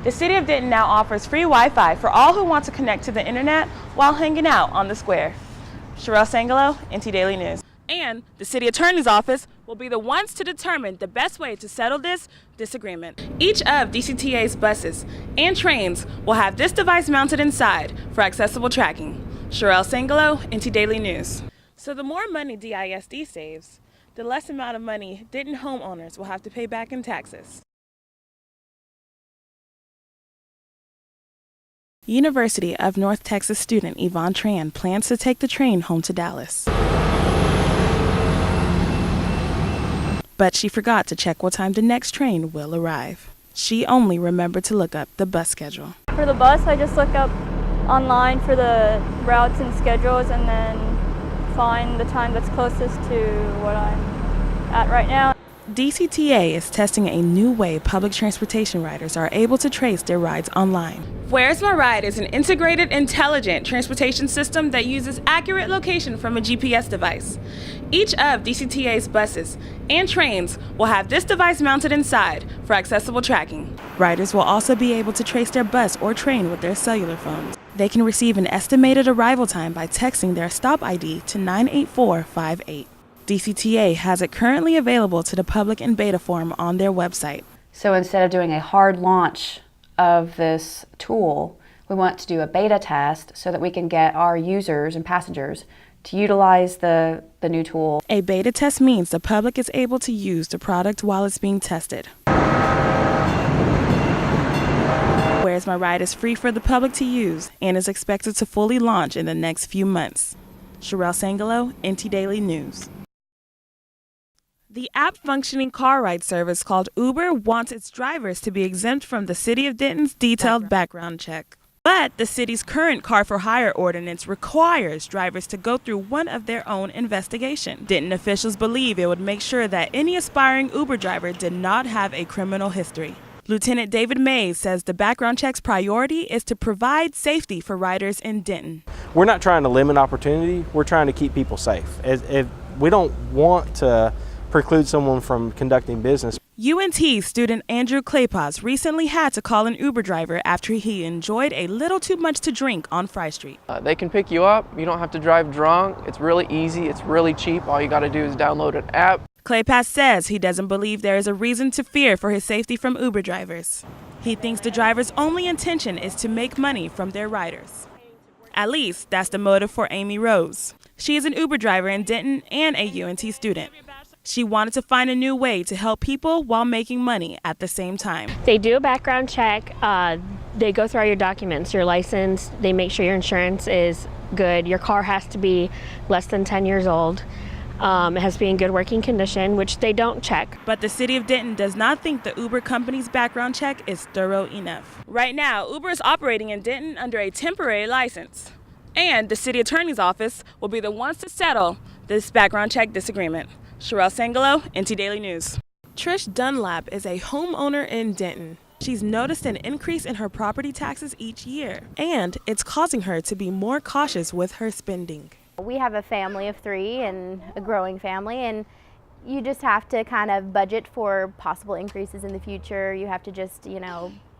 The City of Denton now offers free Wi-Fi for all who want to connect to the internet while hanging out on the square. Nsangoloreel, NT Daily News. And the City Attorney's Office will be the ones to determine the best way to settle this disagreement. Each of DCTA's buses and trains will have this device mounted inside for accessible tracking. Nsangoloreel, NT Daily News. So the more money DISD saves, the less amount of money Denton homeowners will have to pay back in taxes. University of North Texas student Yvonne Tran plans to take the train home to Dallas. But she forgot to check what time the next train will arrive. She only remembered to look up the bus schedule. For the bus, I just look up online for the routes and schedules and then find the time that's closest to what I'm at right now. DCTA is testing a new way public transportation riders are able to trace their rides online. Where's My Ride is an integrated, intelligent transportation system that uses accurate location from a GPS device. Each of DCTA's buses and trains will have this device mounted inside for accessible tracking. Riders will also be able to trace their bus or train with their cellular phones. They can receive an estimated arrival time by texting their stop ID to 98458. DCTA has it currently available to the public in beta form on their website. So instead of doing a hard launch of this tool, we want to do a beta test so that we can get our users and passengers to utilize the new tool. A beta test means the public is able to use the product while it's being tested. Where's My Ride is free for the public to use and is expected to fully launch in the next few months. Nsangoloreel, NT Daily News. The app-functioning car ride service called Uber wants its drivers to be exempt from the City of Denton's detailed background check. But the city's current car-for-hire ordinance requires drivers to go through one of their own investigation. Denton officials believe it would make sure that any aspiring Uber driver did not have a criminal history. Lieutenant David Mays says the background check's priority is to provide safety for riders in Denton. We're not trying to limit opportunity, we're trying to keep people safe. If we don't want to preclude someone from conducting business. UNT student Andrew Claypaz recently had to call an Uber driver after he enjoyed a little too much to drink on Fry Street. They can pick you up, you don't have to drive drunk, it's really easy, it's really cheap, all you got to do is download an app. Claypaz says he doesn't believe there is a reason to fear for his safety from Uber drivers. He thinks the driver's only intention is to make money from their riders. At least that's the motive for Amy Rose. She is an Uber driver in Denton and a UNT student. She wanted to find a new way to help people while making money at the same time. They do a background check. They go through all your documents, your license. They make sure your insurance is good. Your car has to be less than 10 years old. It has to be in good working condition, which they don't check. But the City of Denton does not think the Uber company's background check is thorough enough. Right now, Uber is operating in Denton under a temporary license. And the City Attorney's Office will be the ones to settle this background check disagreement. Nsangoloreel, NT Daily News. Trish Dunlap is a homeowner in Denton. She's noticed an increase in her property taxes each year, and it's causing her to be more cautious with her spending. We have a family of 3 and a growing family, and you just have to kind of budget for possible increases in the future. You have to just,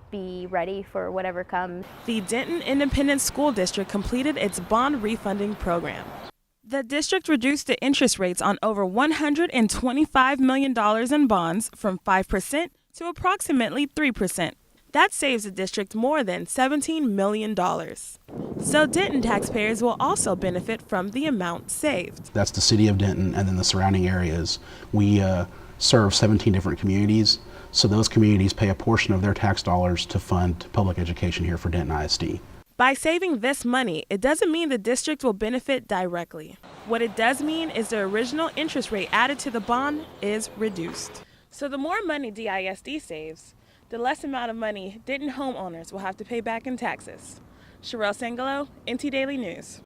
be ready for whatever comes. The Denton Independent School District completed its bond refunding program. The district reduced the interest rates on over $125 million in bonds from 5% to approximately 3%. That saves the district more than $17 million. So Denton taxpayers will also benefit from the amount saved. That's the City of Denton and then the surrounding areas. We serve 17 different communities, so those communities pay a portion of their tax dollars to fund public education here for Denton ISD. By saving this money, it doesn't mean the district will benefit directly. What it does mean is the original interest rate added to the bond is reduced. So the more money DISD saves, the less amount of money Denton homeowners will have to pay back in taxes. Nsangoloreel, NT Daily News.